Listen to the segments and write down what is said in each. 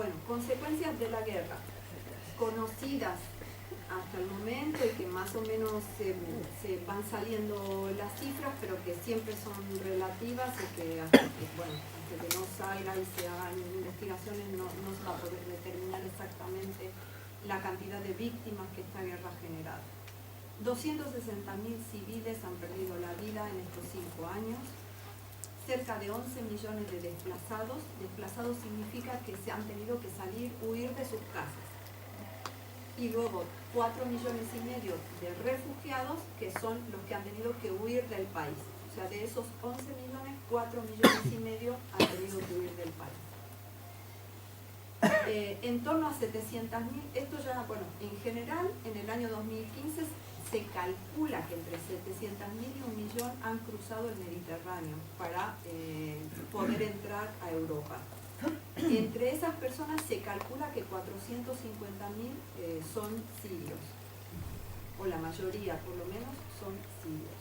Bueno, consecuencias de la guerra, conocidas hasta el momento y que más o menos se van saliendo las cifras, pero que siempre son relativas y que hasta que no salga y se hagan investigaciones no se va a poder determinar exactamente la cantidad de víctimas que esta guerra ha generado. 260.000 civiles han perdido la vida en estos 5 años, cerca de 11 millones de desplazados. Desplazados significa que se han tenido que huir de sus casas. Y luego 4,5 millones de refugiados, que son los que han tenido que huir del país. O sea, de esos 11 millones, 4,5 millones han tenido que huir del país. En torno a 700.000, esto ya, bueno, en general, en el año 2015 se calcula que entre 700.000 y 1 millón han cruzado el Mediterráneo para poder entrar a Europa. Entre esas personas se calcula que 450.000 son sirios, o la mayoría por lo menos son sirios.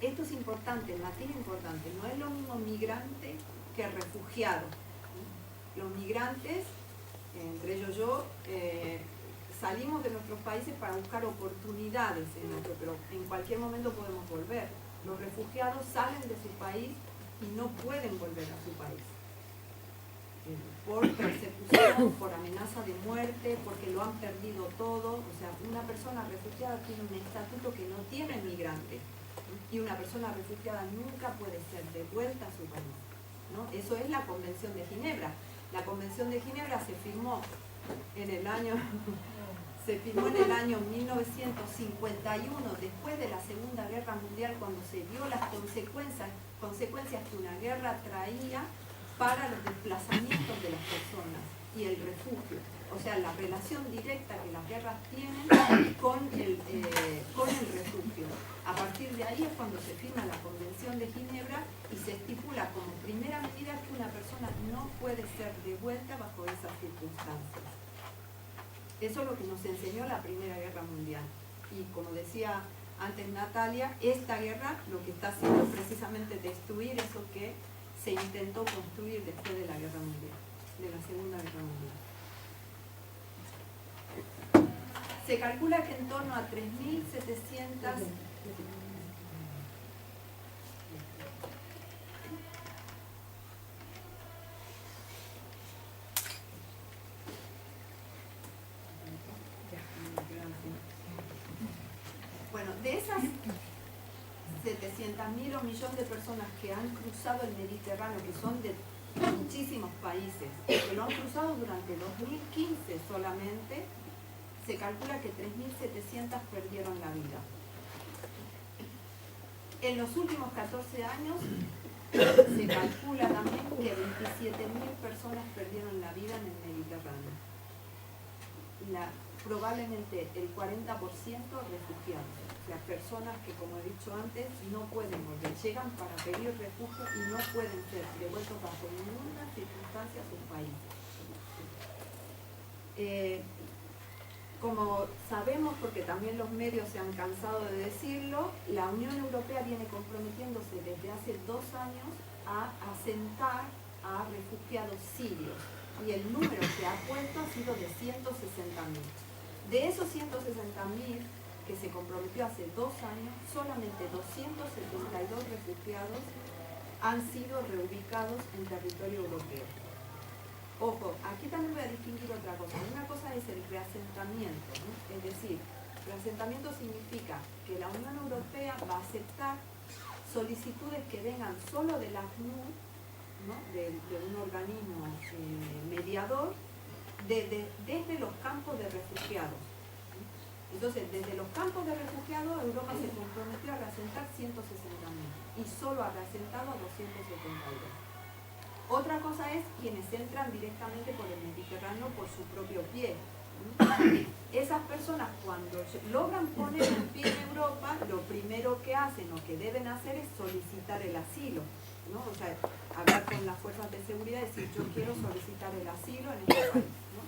Esto es importante, el matiz importante, no es lo mismo migrante que refugiado. Los migrantes, entre ellos yo, salimos de nuestros países para buscar oportunidades pero en cualquier momento podemos volver. Los refugiados salen de su país y no pueden volver a su país. Por persecución, por amenaza de muerte, porque lo han perdido todo. O sea, una persona refugiada tiene un estatuto que no tiene el migrante. Y una persona refugiada nunca puede ser devuelta a su país, ¿no? Eso es la Convención de Ginebra. La Convención de Ginebra se firmó en el año 1951, después de la Segunda Guerra Mundial, cuando se vio las consecuencias que una guerra traía para los desplazamientos de las personas y el refugio. O sea, la relación directa que las guerras tienen con el refugio. A partir de ahí es cuando se firma la Convención de Ginebra y se estipula como primera medida que una persona no puede ser devuelta bajo esas circunstancias. Eso es lo que nos enseñó la Primera Guerra Mundial. Y como decía antes Natalia, esta guerra lo que está haciendo es precisamente destruir eso que se intentó construir después de la Guerra Mundial, de la Segunda Guerra Mundial. Se calcula que en torno a 3.700... Bueno, de esas 700.000 o millón de personas que han cruzado el Mediterráneo, que son de muchísimos países, que lo han cruzado durante 2015 solamente, se calcula que 3.700 perdieron la vida. En los últimos 14 años se calcula también que 27.000 personas perdieron la vida en el Mediterráneo. Probablemente el 40% refugiados, o sea, personas que, como he dicho antes, no pueden volver, llegan para pedir refugio y no pueden ser devueltos bajo ninguna circunstancia a sus países. Como sabemos, porque también los medios se han cansado de decirlo, la Unión Europea viene comprometiéndose desde hace 2 años a asentar a refugiados sirios y el número que ha puesto ha sido de 160.000. De esos 160.000 que se comprometió hace 2 años, solamente 272 refugiados han sido reubicados en territorio europeo. Ojo, aquí también voy a distinguir otra cosa. Una cosa es el reasentamiento, ¿no? Es decir, reasentamiento significa que la Unión Europea va a aceptar solicitudes que vengan solo de la ACNUR, ¿no? de un organismo mediador, desde los campos de refugiados. Entonces, desde los campos de refugiados, Europa se comprometió a reasentar 160.000 y solo ha reasentado a 272. Otra cosa es quienes entran directamente por el Mediterráneo por su propio pie. Esas personas, cuando logran poner un pie en Europa, lo primero que hacen o que deben hacer es solicitar el asilo, ¿no? O sea, hablar con las fuerzas de seguridad y decir, yo quiero solicitar el asilo en este país, ¿no?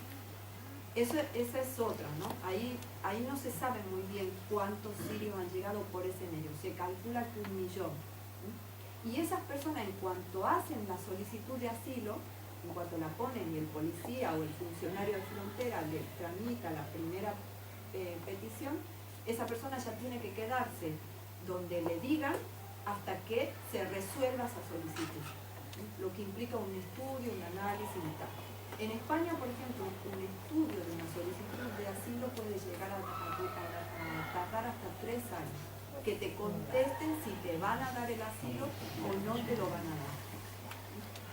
Esa es otra, ¿no? Ahí no se sabe muy bien cuántos sirios han llegado por ese medio. Se calcula que 1 millón. Y esas personas, en cuanto hacen la solicitud de asilo, en cuanto la ponen y el policía o el funcionario de frontera le tramita la primera petición, esa persona ya tiene que quedarse donde le digan hasta que se resuelva esa solicitud, lo que implica un estudio, un análisis y tal. En España, por ejemplo, un estudio de una solicitud de asilo puede llegar a tardar hasta 3 años, que te contesten si te van a dar el asilo o no te lo van a dar.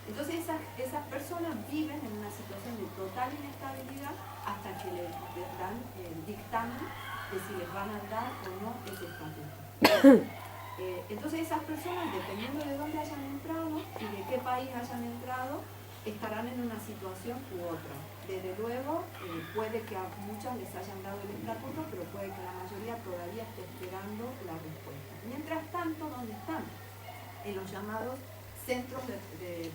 Entonces esas personas viven en una situación de total inestabilidad hasta que les dan el dictamen de si les van a dar o no ese estatuto. Entonces esas personas, dependiendo de dónde hayan entrado y de qué país hayan entrado, estarán en una situación u otra. Desde luego, puede que a muchas les hayan dado el estatuto, pero puede que la mayoría todavía esté esperando la respuesta. Mientras tanto, ¿dónde están? En los llamados centros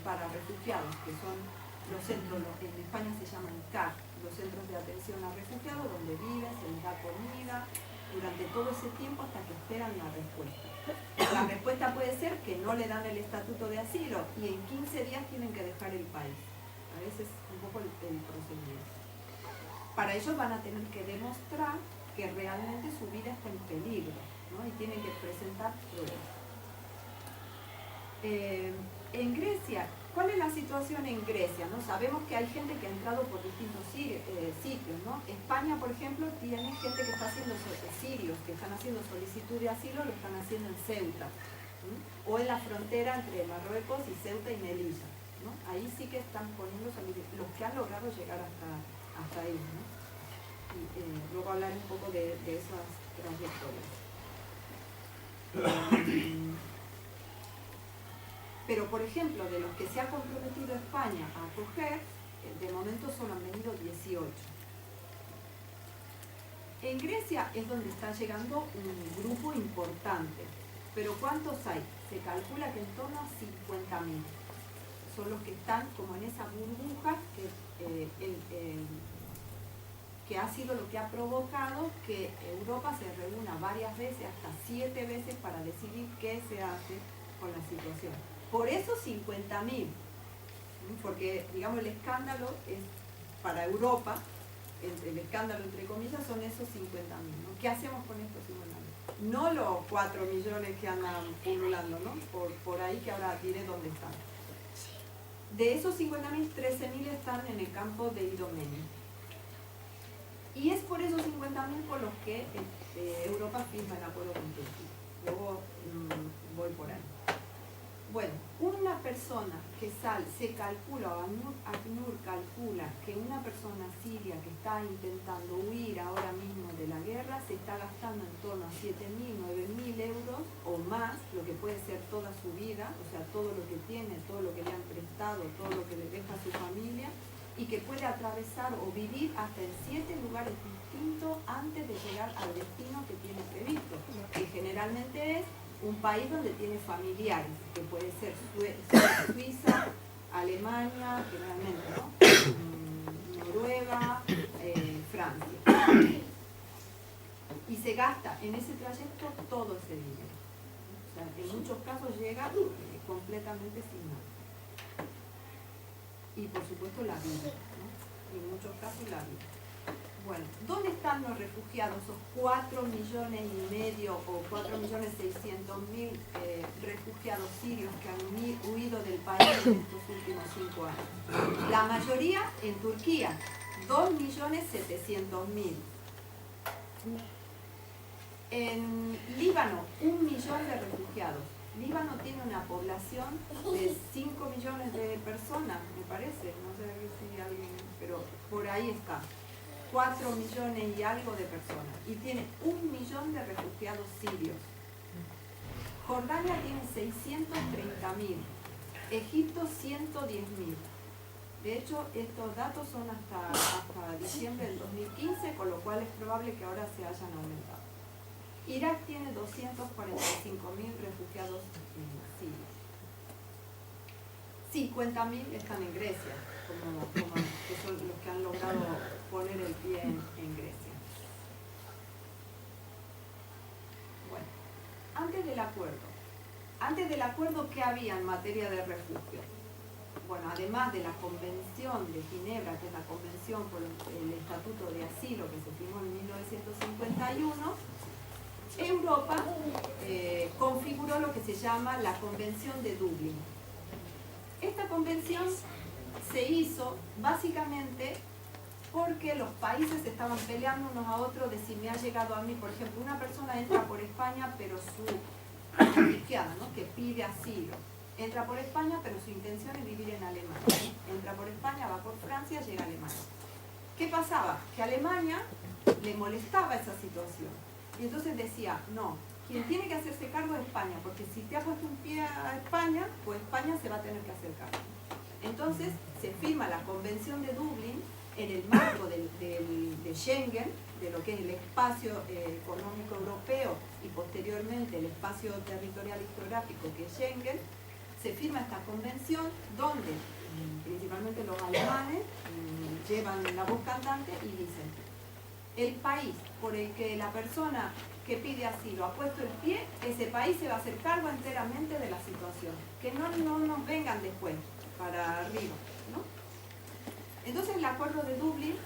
para refugiados, que son los centros, en España se llaman CAR, los centros de atención a refugiados, donde viven, se les da comida, durante todo ese tiempo hasta que esperan la respuesta. La respuesta puede ser que no le dan el estatuto de asilo y en 15 días tienen que dejar el país. A veces un poco el procedimiento. Para ellos van a tener que demostrar que realmente su vida está en peligro, ¿no? Y tienen que presentar pruebas. En Grecia, ¿cuál es la situación en Grecia? ¿No? Sabemos que hay gente que ha entrado por distintos sitios, ¿no? España, por ejemplo, tiene gente que está haciendo sirios, que están haciendo solicitud de asilo, lo están haciendo en Ceuta, ¿sí? O en la frontera entre Marruecos y Ceuta y Melilla, ¿no? Ahí sí que están poniendo los que han logrado llegar hasta ahí, ¿no? Y luego hablar un poco de esas trayectorias. Pero, por ejemplo, de los que se ha comprometido España a acoger, de momento solo han venido 18. En Grecia es donde está llegando un grupo importante. Pero ¿cuántos hay? Se calcula que en torno a 50.000. Son los que están como en esa burbuja que ha sido lo que ha provocado que Europa se reúna varias veces, hasta 7 veces, para decidir qué se hace con la situación. Por eso 50.000, porque digamos el escándalo es para Europa, el escándalo entre comillas son esos 50.000, ¿no? ¿Qué hacemos con estos 50.000? No los 4 millones que andan pululando, ¿no? Por ahí, que ahora diré dónde están. De esos 50.000, 13.000 están en el campo de Idomeni. Y es por esos 50.000 por los que Europa firma el acuerdo con Turquía. Luego voy por ahí. Bueno, una persona que se calcula, o ACNUR calcula que una persona siria que está intentando huir ahora mismo de la guerra se está gastando en torno a 7.000, 9.000 euros o más, lo que puede ser toda su vida, o sea, todo lo que tiene, todo lo que le han prestado, todo lo que le deja a su familia, y que puede atravesar o vivir hasta en 7 lugares distintos antes de llegar al destino que tiene previsto, que generalmente es un país donde tiene familiares, que puede ser Suiza, Alemania, generalmente, ¿no? Noruega, Francia. Y se gasta en ese trayecto todo ese dinero. O sea, en muchos casos llega completamente sin nada. Y por supuesto la vida, ¿no? En muchos casos la vida. Bueno, ¿dónde están los refugiados, esos 4,5 millones o 4.600.000 refugiados sirios que han huido del país en estos últimos 5 años? La mayoría en Turquía, 2.700.000. En Líbano, 1 millón de refugiados. Líbano tiene una población de 5 millones de personas, me parece, no sé si alguien, pero por ahí está. 4 millones y algo de personas, y tiene 1 millón de refugiados sirios. Jordania tiene 630.000, Egipto 110.000. De hecho, estos datos son hasta diciembre del 2015, con lo cual es probable que ahora se hayan aumentado. Irak tiene 245.000 refugiados sirios. 50.000 están en Grecia, que son los que han logrado poner el pie en Grecia. Bueno, antes del acuerdo, ¿qué había en materia de refugio? bueno, además de la Convención de Ginebra, que es la Convención por el Estatuto de Asilo que se firmó en 1951, Europa configuró lo que se llama la Convención de Dublín. Esta convención se hizo básicamente porque los países estaban peleando unos a otros de si me ha llegado a mí, por ejemplo, una persona entra por España, pero su refugiada, ¿no?, que pide asilo, entra por España, pero su intención es vivir en Alemania. Entra por España, va por Francia, llega a Alemania. ¿Qué pasaba? Que a Alemania le molestaba esa situación. Y entonces decía, no, quien tiene que hacerse cargo es España, porque si te ha puesto un pie a España, pues España se va a tener que hacer cargo. Entonces se firma la Convención de Dublín en el marco de Schengen, de lo que es el espacio económico europeo y posteriormente el espacio territorial y geográfico que es Schengen. Se firma esta convención donde principalmente los alemanes llevan la voz cantante y dicen: el país por el que la persona que pide asilo ha puesto el pie, ese país se va a hacer cargo enteramente de la situación. Que no nos vengan después para arriba, ¿no? Entonces el acuerdo de Dublín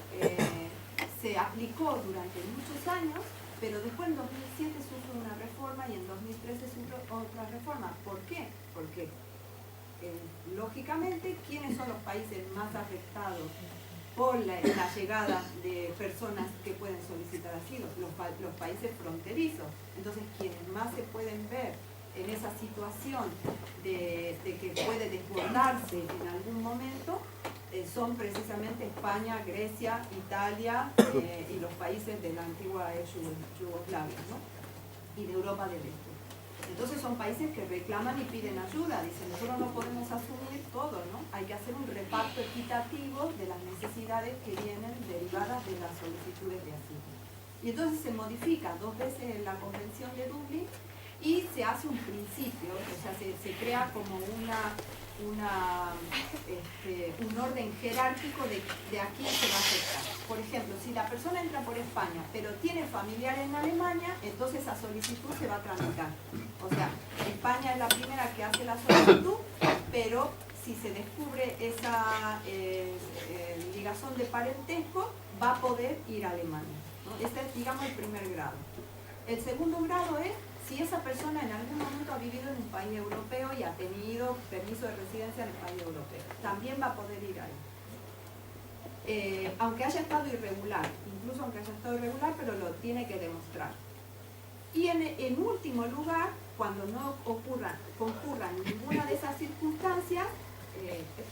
se aplicó durante muchos años, pero después en 2007 sufre una reforma y en 2013 sufre otra reforma. ¿Por qué? Porque lógicamente, ¿quiénes son los países más afectados por la llegada de personas que pueden solicitar asilo? Los países fronterizos. Entonces, quienes más se pueden ver en esa situación de que puede desbordarse en algún momento son precisamente España, Grecia, Italia y los países de la antigua Yugoslavia, ¿no?, y de Europa del Este. Entonces son países que reclaman y piden ayuda, dicen: nosotros no podemos asumir todo, ¿no? Hay que hacer un reparto equitativo de las necesidades que vienen derivadas de las solicitudes de asilo. Y entonces se modifica 2 veces la Convención de Dublín y se hace un principio, o sea, se crea como un orden jerárquico de a quién se va a aceptar. Por ejemplo, si la persona entra por España, pero tiene familiar en Alemania, entonces esa solicitud se va a tramitar. O sea, España es la primera que hace la solicitud, pero si se descubre esa ligazón de parentesco, va a poder ir a Alemania, ¿no? Este es, digamos, el primer grado. El segundo grado es si esa persona en algún momento ha vivido en un país europeo y ha tenido permiso de residencia en el país europeo. También va a poder ir ahí. Aunque haya estado irregular, incluso aunque haya estado irregular, pero lo tiene que demostrar. Y en último lugar, cuando no concurran ninguna de esas circunstancias,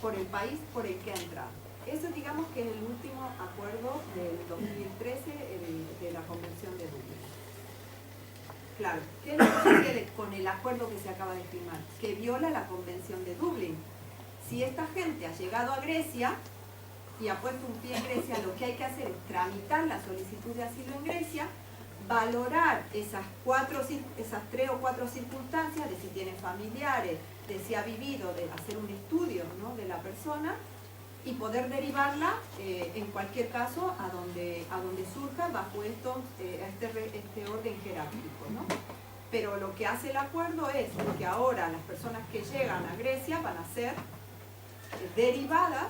por el país por el que ha entrado. Eso, digamos, que es el último acuerdo del 2013 de la Convención de Dublín. Claro, ¿qué es lo que sucede con el acuerdo que se acaba de firmar? Que viola la Convención de Dublín. Si esta gente ha llegado a Grecia y ha puesto un pie en Grecia, lo que hay que hacer es tramitar la solicitud de asilo en Grecia, valorar esas 3 o 4 circunstancias de si tiene familiares, de si ha vivido, de hacer un estudio, ¿no?, de la persona y poder derivarla en cualquier caso a donde surja bajo este orden jerárquico, ¿no? Pero lo que hace el acuerdo es que ahora las personas que llegan a Grecia van a ser derivadas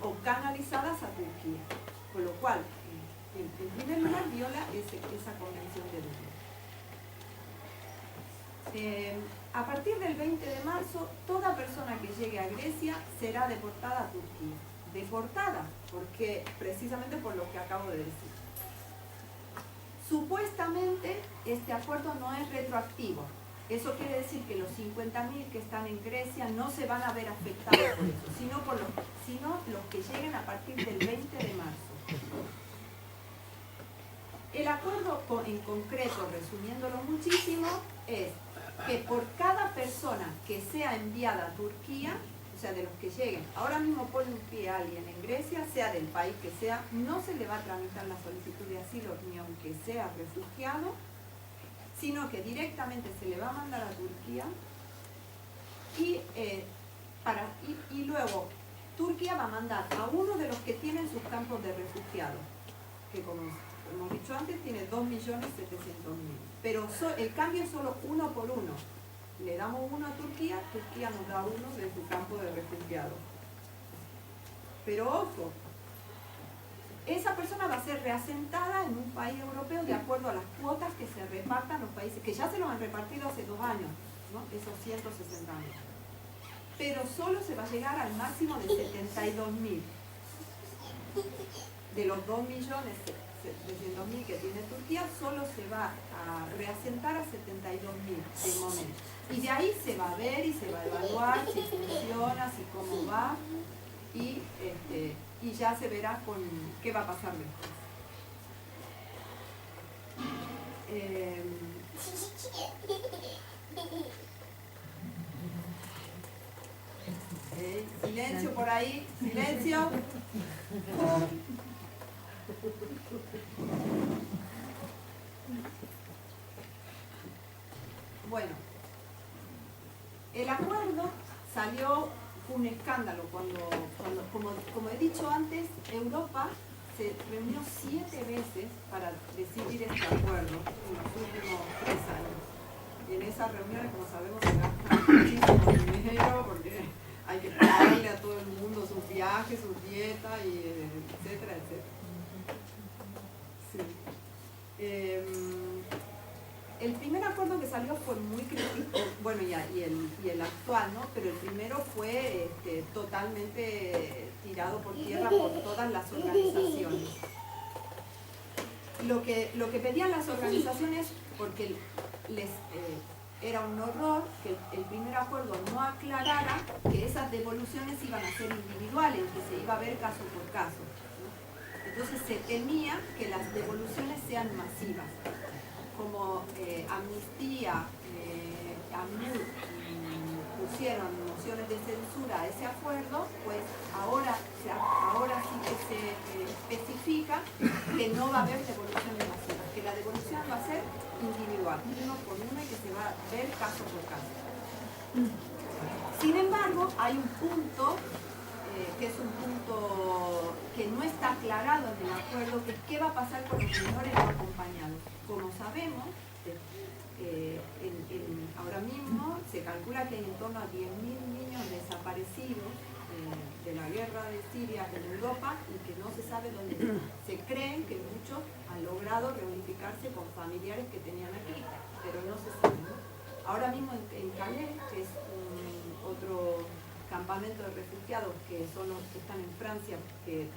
o canalizadas a Turquía, con lo cual en primer lugar viola esa convención de Dublín. A partir del 20 de marzo, toda persona que llegue a Grecia será deportada a Turquía. Deportada, porque precisamente por lo que acabo de decir. Supuestamente este acuerdo no es retroactivo. Eso quiere decir que los 50.000 que están en Grecia no se van a ver afectados por eso, sino los que lleguen a partir del 20 de marzo. El acuerdo en concreto, resumiéndolo muchísimo, es que por cada persona que sea enviada a Turquía, o sea, de los que lleguen, ahora mismo pone un pie a alguien en Grecia, sea del país que sea, no se le va a tramitar la solicitud de asilo ni aunque sea refugiado, sino que directamente se le va a mandar a Turquía y luego Turquía va a mandar a uno de los que tienen sus campos de refugiados, que como hemos dicho antes tiene 2.700.000, pero el cambio es solo uno por uno. Le damos uno a Turquía, Turquía nos da uno de su campo de refugiados. Pero ojo, esa persona va a ser reasentada en un país europeo de acuerdo a las cuotas que se repartan los países, que ya se los han repartido hace 2 años, ¿no? Esos 160 años. Pero solo se va a llegar al máximo de 72.000. De los 2.700.000 que tiene Turquía, solo se va a reasentar a 72.000 de momento. Y de ahí se va a ver y se va a evaluar si funciona, si cómo va, y ya se verá con qué va a pasar después. Silencio por ahí, silencio. Bueno, el acuerdo salió, fue un escándalo cuando como he dicho antes, Europa se reunió 7 veces para decidir este acuerdo en los últimos 3 años. Y en esas reuniones, como sabemos, se gasta muchísimo dinero porque hay que pagarle a todo el mundo sus viajes, sus dietas, y etcétera, etcétera. Sí. El primer acuerdo que salió fue muy crítico, bueno, y el actual, ¿no? Pero el primero fue totalmente tirado por tierra por todas las organizaciones. Lo que pedían las organizaciones, porque era un horror que el primer acuerdo no aclarara que esas devoluciones iban a ser individuales, que se iba a ver caso por caso, ¿no? Entonces se temía que las devoluciones sean masivas. Como Amnistía, AMNUR pusieron mociones de censura a ese acuerdo, pues ahora sí que se especifica que no va a haber devoluciones masivas, que la devolución va a ser individual, uno por uno, y que se va a ver caso por caso. Sin embargo, hay un punto que es un punto que no está aclarado en el acuerdo, que es qué va a pasar con los menores no acompañados. Como sabemos, ahora mismo se calcula que hay en torno a 10.000 niños desaparecidos de la guerra de Siria en Europa y que no se sabe dónde están. Se creen que muchos han logrado reunificarse con familiares que tenían aquí, pero no se sabe, ¿no? Ahora mismo en Calais, que es otro campamento de refugiados que son los que están en Francia, que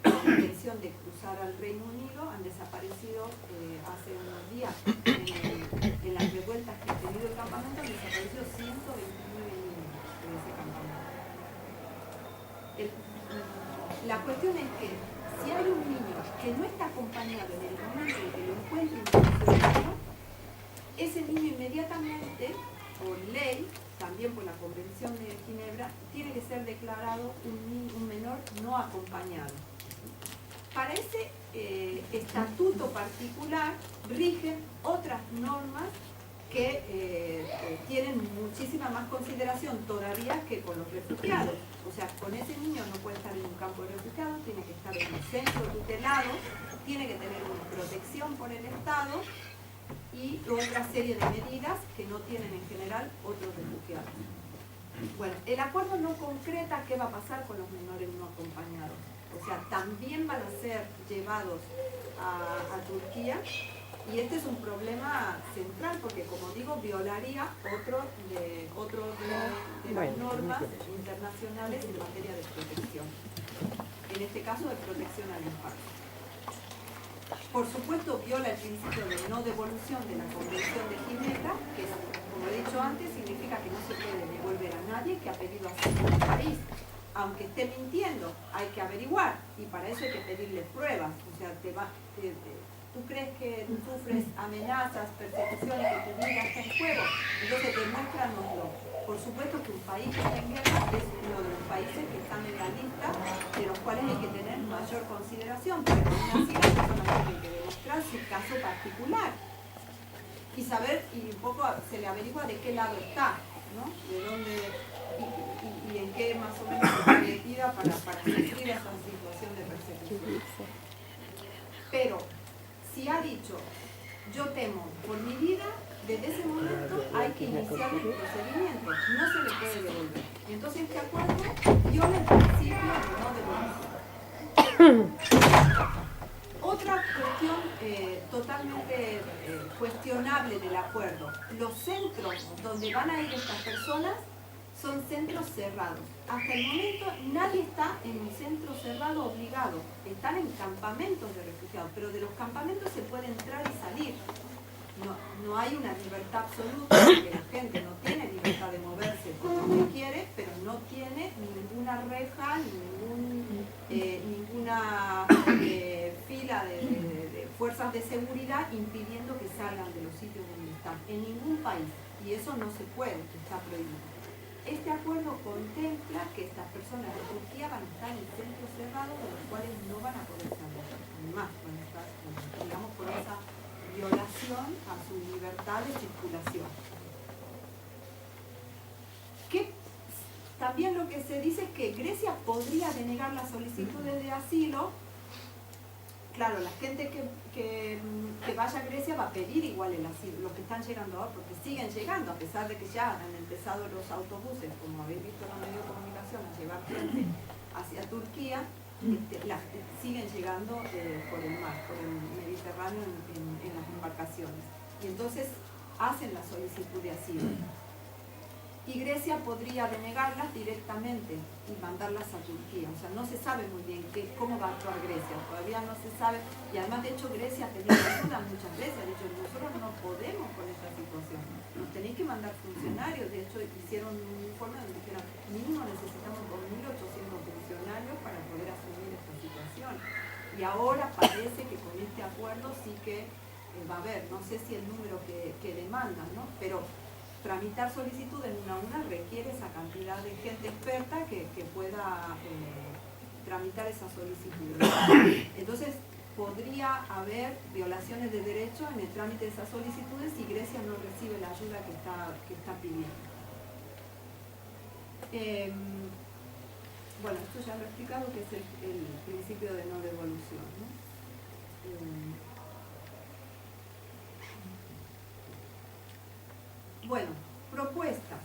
con la intención de cruzar al Reino Unido, han desaparecido hace unos días en las revueltas que ha tenido el campamento, han desaparecido 129 niños en ese campamento. La cuestión es que si hay un niño que no está acompañado en el momento en que lo encuentre un funcionario, ese niño inmediatamente, por ley, también por la Convención de Ginebra, tiene que ser declarado un menor no acompañado. Para ese estatuto particular rigen otras normas que tienen muchísima más consideración todavía que con los refugiados. O sea, con ese niño no puede estar en un campo de refugiados, tiene que estar en un centro tutelado, tiene que tener una protección por el Estado y otra serie de medidas que no tienen en general otros refugiados. Bueno, el acuerdo no concreta qué va a pasar con los menores no acompañados. O sea, también van a ser llevados a Turquía, y este es un problema central porque, como digo, violaría otro de las normas internacionales en materia de protección. En este caso, de protección al infarto. Por supuesto, viola el principio de no devolución de la Convención de Ginebra, que, como he dicho antes, significa que no se puede devolver a nadie que ha pedido asilo en el país. Aunque esté mintiendo, hay que averiguar, y para eso hay que pedirle pruebas. O sea, tú crees que sufres amenazas, persecuciones, que tu vida está en juego, entonces demuéstranoslo. Por supuesto que un país que está en guerra es uno de los países que están en la lista de los cuales hay que tener mayor consideración, pero aún así las personas tienen que demostrar su caso particular y saber, y un poco se le averigua de qué lado está, ¿no? De dónde y en qué más o menos está metida para sufrir esa situación de persecución. Pero si ha dicho, yo temo por mi vida, desde ese momento hay que iniciar el procedimiento, no se le puede devolver. Y entonces este acuerdo viola el principio de no devolución. Otra cuestión totalmente cuestionable del acuerdo, los centros donde van a ir estas personas son centros cerrados. Hasta el momento nadie está en un centro cerrado obligado, están en campamentos de refugiados, pero de los campamentos se puede entrar y salir. No hay una libertad absoluta, porque la gente no tiene libertad de moverse por donde quiere, pero no tiene ninguna reja, ninguna fila de fuerzas de seguridad impidiendo que salgan de los sitios donde están, en ningún país, y eso no se puede, está prohibido. Este acuerdo contempla que estas personas de Turquía van a estar en centros cerrados de los cuales no van a poder salir, además van a estar, digamos, por esa violación a su libertad de circulación. También lo que se dice es que Grecia podría denegar las solicitudes de asilo. Claro, la gente que vaya a Grecia va a pedir igual el asilo, los que están llegando ahora, porque siguen llegando, a pesar de que ya han empezado los autobuses, como habéis visto en los medios de comunicación, a llevar gente hacia Turquía, siguen llegando por el mar, por el Mediterráneo en las embarcaciones. Y entonces hacen la solicitud de asilo. Y Grecia podría denegarlas directamente y mandarlas a Turquía. O sea, no se sabe muy bien cómo va a actuar Grecia, todavía no se sabe. Y además, de hecho, Grecia ha pedido ayuda muchas veces, ha dicho, nosotros no podemos con esta situación, nos tenéis que mandar funcionarios. De hecho, hicieron un informe donde dijeron, mínimo necesitamos 2.800 funcionarios para poder asumir esta situación. Y ahora parece que con este acuerdo sí que va a haber, no sé si el número que demandan, ¿no? Pero tramitar solicitudes una a una requiere esa cantidad de gente experta que pueda tramitar esas solicitudes. Entonces, podría haber violaciones de derechos en el trámite de esas solicitudes si Grecia no recibe la ayuda que está pidiendo. Bueno, esto ya lo he explicado, que es el principio de no devolución, ¿no? Bueno, propuestas.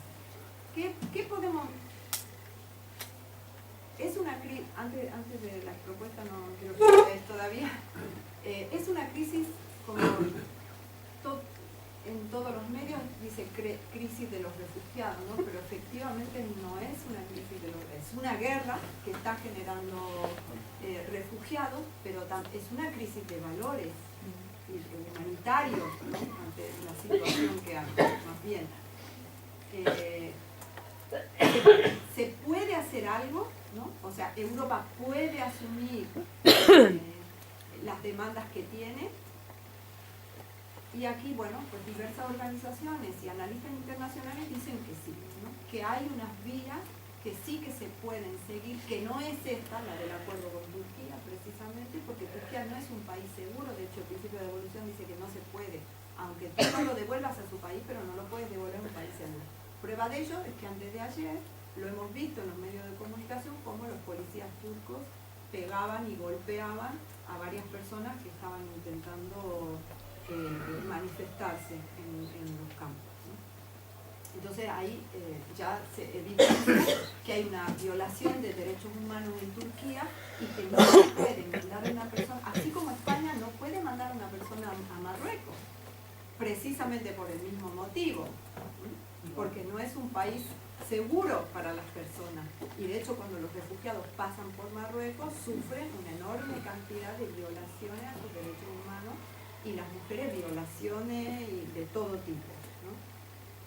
¿Qué podemos...? Es una crisis, antes de las propuestas no quiero que ustedes todavía, es una crisis como en todos los medios dice crisis de los refugiados, ¿no? Pero efectivamente no es una crisis de los refugiados, es una guerra que está generando refugiados, pero es una crisis de valores humanitarios, ¿no? Ante la situación que hay, más bien. Se puede hacer algo, ¿no? O sea, Europa puede asumir las demandas que tiene, y aquí, bueno, pues diversas organizaciones y analistas internacionales dicen que sí, ¿no? Que hay unas vías que sí que se pueden seguir, que no es esta, la del acuerdo con Turquía, precisamente, porque Turquía no es un país seguro. De hecho, el principio de devolución dice que no se puede, aunque tú no lo devuelvas a su país, pero no lo puedes devolver a un país seguro. Prueba de ello es que antes de ayer, lo hemos visto en los medios de comunicación, cómo los policías turcos pegaban y golpeaban a varias personas que estaban intentando manifestarse en los campos, ¿no? Entonces ahí ya se evidencia que hay una violación de derechos humanos en Turquía y que no se puede mandar a una persona, así como España no puede mandar a una persona a Marruecos, precisamente por el mismo motivo, porque no es un país seguro para las personas. Y de hecho, cuando los refugiados pasan por Marruecos, sufren una enorme cantidad de violaciones a sus derechos humanos, y las mujeres violaciones de todo tipo, ¿no?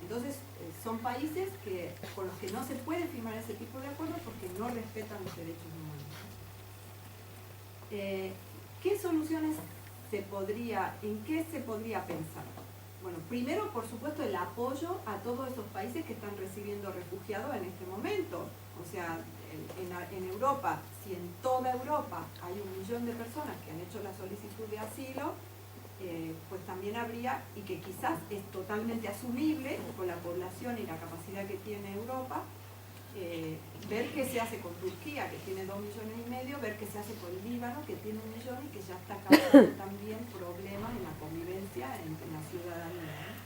Entonces, son países con los que no se puede firmar ese tipo de acuerdos porque no respetan los derechos humanos. ¿Qué soluciones en qué se podría pensar? Bueno, primero, por supuesto, el apoyo a todos esos países que están recibiendo refugiados en este momento. O sea, en Europa, si en toda Europa hay 1 millón de personas que han hecho la solicitud de asilo, pues también habría, y que quizás es totalmente asumible con la población y la capacidad que tiene Europa, ver qué se hace con Turquía, que tiene 2,5 millones, ver qué se hace con Líbano, que tiene 1 millón y que ya está causando también problemas en la convivencia entre la ciudadanía, ¿no?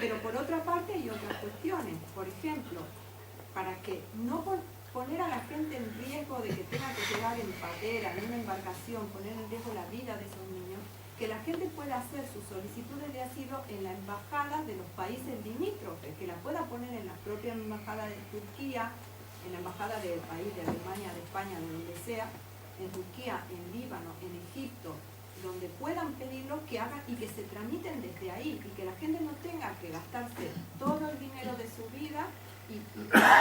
Pero por otra parte hay otras cuestiones. Por ejemplo, para que no poner a la gente en riesgo de que tenga que llegar en patera, en una embarcación, poner en riesgo la vida de esos niños, que la gente pueda hacer sus solicitudes de asilo en la embajada de los países limítrofes, que la pueda poner en la propia embajada de Turquía, en la embajada del país, de Alemania, de España, de donde sea, en Turquía, en Líbano, en Egipto, donde puedan pedirlo, que hagan y que se tramiten desde ahí, y que la gente no tenga que gastarse todo el dinero de su vida y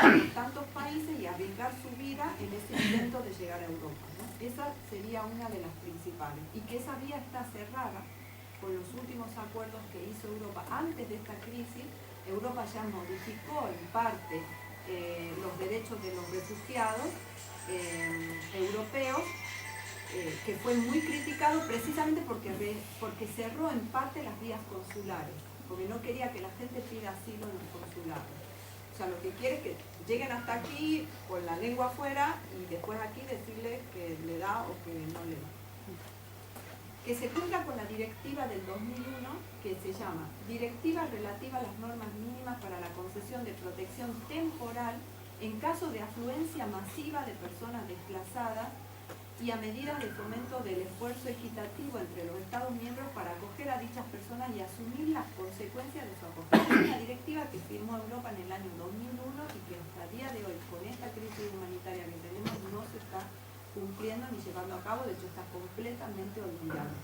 en tantos países y arriesgar su vida en ese intento de llegar a Europa, ¿no? Esa sería una de las principales, y que esa vía está cerrada con los últimos acuerdos que hizo Europa antes de esta crisis. Europa ya modificó en parte los derechos de los refugiados europeos, que fue muy criticado precisamente porque cerró en parte las vías consulares, porque no quería que la gente pida asilo en los consulados. O sea, lo que quiere es que lleguen hasta aquí con la lengua afuera y después aquí decirle que le da o que no le da. Que se cumpla con la directiva del 2001, que se llama Directiva Relativa a las Normas Mínimas para la Concesión de Protección Temporal en caso de afluencia masiva de personas desplazadas y a medidas de fomento del esfuerzo equitativo entre los Estados miembros para acoger a dichas personas y asumir las consecuencias de su acogida. Es una directiva que firmó Europa en el año 2001 y que hasta el día de hoy, con esta crisis humanitaria que tenemos, no se está cumpliendo ni llevando a cabo, de hecho está completamente olvidada.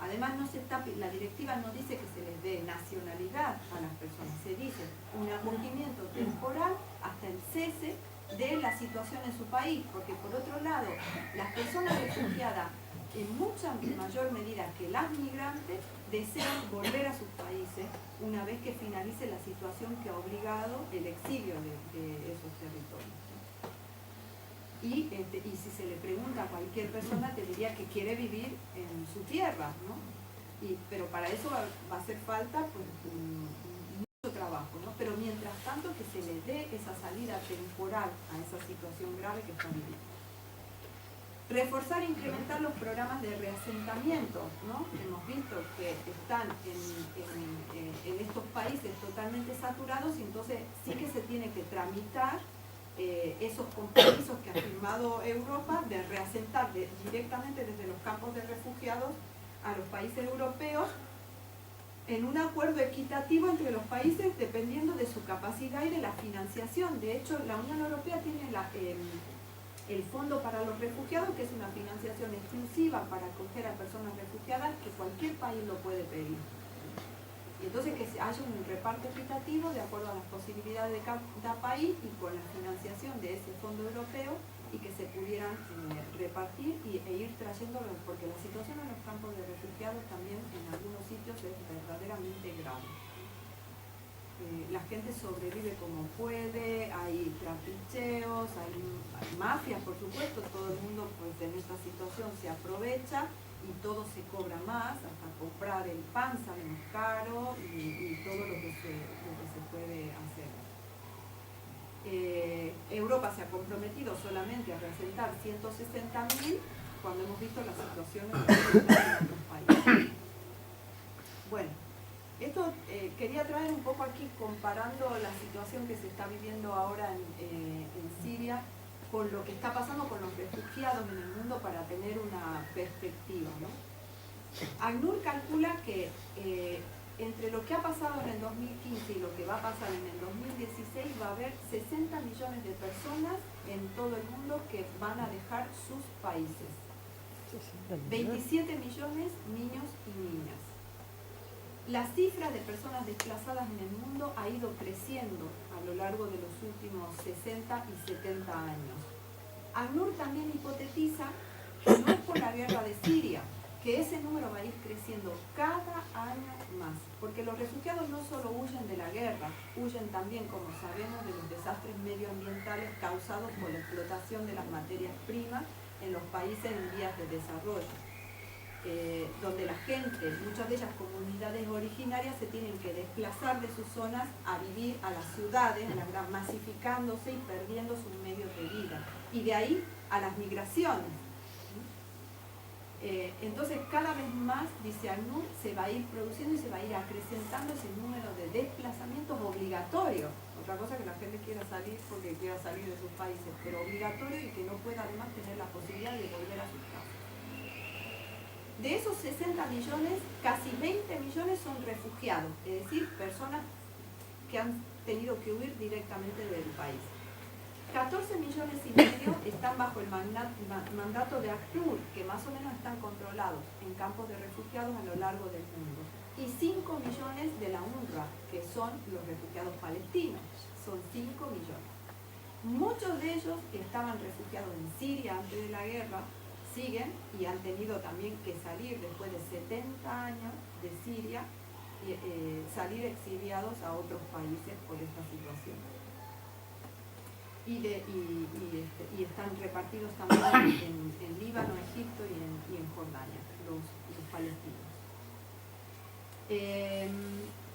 Además, la directiva no dice que se les dé nacionalidad a las personas, se dice un acogimiento temporal hasta el cese de la situación en su país, porque por otro lado, las personas refugiadas en mucha mayor medida que las migrantes desean volver a sus países una vez que finalice la situación que ha obligado el exilio de esos territorios. Y si se le pregunta a cualquier persona, te diría que quiere vivir en su tierra, ¿no? Pero para eso va a hacer falta pues, mucho trabajo, ¿no? Pero mientras tanto que se le dé esa salida temporal a esa situación grave que está viviendo. Reforzar e incrementar los programas de reasentamiento, ¿no? Hemos visto que están en estos países totalmente saturados y entonces sí que se tiene que tramitar esos compromisos que ha firmado Europa de reasentar directamente desde los campos de refugiados a los países europeos en un acuerdo equitativo entre los países dependiendo de su capacidad y de la financiación. De hecho, la Unión Europea tiene el Fondo para los Refugiados, que es una financiación exclusiva para acoger a personas refugiadas que cualquier país lo puede pedir. Y entonces que haya un reparto equitativo de acuerdo a las posibilidades de cada país y con la financiación de ese fondo europeo y que se pudieran repartir e ir trayéndolo, porque la situación en los campos de refugiados también en algunos sitios es verdaderamente grave. La gente sobrevive como puede, hay trapicheos, hay mafias, por supuesto, todo el mundo pues en esta situación se aprovecha y todo se cobra más, hasta comprar el pan sale más caro y todo lo que se puede hacer. Europa se ha comprometido solamente a reasentar 160.000 cuando hemos visto las situaciones que están en otros países. Bueno, esto quería traer un poco aquí comparando la situación que se está viviendo ahora en Siria con lo que está pasando con los refugiados en el mundo para tener una perspectiva, ¿no? ACNUR calcula que entre lo que ha pasado en el 2015 y lo que va a pasar en el 2016 va a haber 60 millones de personas en todo el mundo que van a dejar sus países. 27 millones niños y niñas. La cifra de personas desplazadas en el mundo ha ido creciendo a lo largo de los últimos 60 y 70 años. ACNUR también hipotetiza que no es por la guerra de Siria, que ese número va a ir creciendo cada año más, porque los refugiados no solo huyen de la guerra, huyen también, como sabemos, de los desastres medioambientales causados por la explotación de las materias primas en los países en vías de desarrollo. Donde la gente, muchas de ellas comunidades originarias, se tienen que desplazar de sus zonas a vivir a las ciudades, masificándose y perdiendo sus medios de vida. Y de ahí a las migraciones. Entonces cada vez más, dice ACNUR, se va a ir produciendo y se va a ir acrecentando ese número de desplazamientos obligatorios. Otra cosa que la gente quiera salir porque quiera salir de sus países, pero obligatorio y que no pueda además tener la posibilidad de volver a sus casas. De esos 60 millones, casi 20 millones son refugiados, es decir, personas que han tenido que huir directamente del país. 14 millones y medio están bajo el mandato de ACNUR, que más o menos están controlados en campos de refugiados a lo largo del mundo. Y 5 millones de la UNRWA, que son los refugiados palestinos. Son 5 millones. Muchos de ellos estaban refugiados en Siria antes de la guerra, siguen y han tenido también que salir después de 70 años de Siria, salir exiliados a otros países por esta situación. Y están repartidos también en Líbano, Egipto y en Jordania, los palestinos.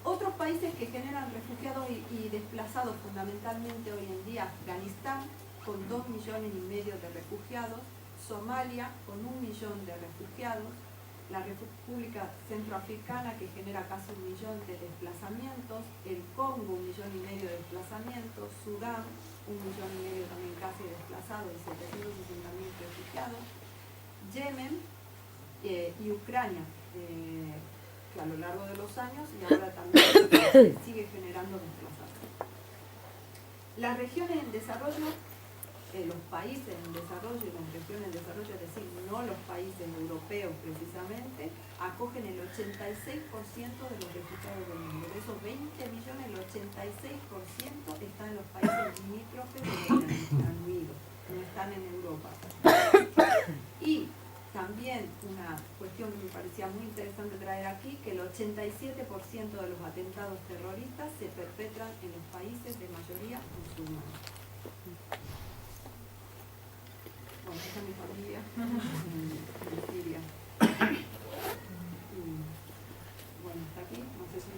Otros países que generan refugiados y desplazados fundamentalmente hoy en día: Afganistán, con 2,5 millones de refugiados; Somalia, con 1 millón de refugiados; la República Centroafricana, que genera casi 1 millón de desplazamientos; el Congo, 1,5 millones de desplazamientos; Sudán, 1,5 millones también casi desplazados y 760.000 refugiados; Yemen y Ucrania, que a lo largo de los años y ahora también sigue generando desplazados. Las regiones en desarrollo, los países en desarrollo y las regiones en desarrollo, es decir, no los países europeos precisamente, acogen el 86% de los refugiados del mundo. De esos 20 millones, el 86% están en los países limítrofes de Reino Unido, no están en Europa. Y también una cuestión que me parecía muy interesante traer aquí, que el 87% de los atentados terroristas se perpetran en los países de mayoría musulmana. Bueno, esa es mi familia en Siria. Y, bueno, hasta aquí, no sé si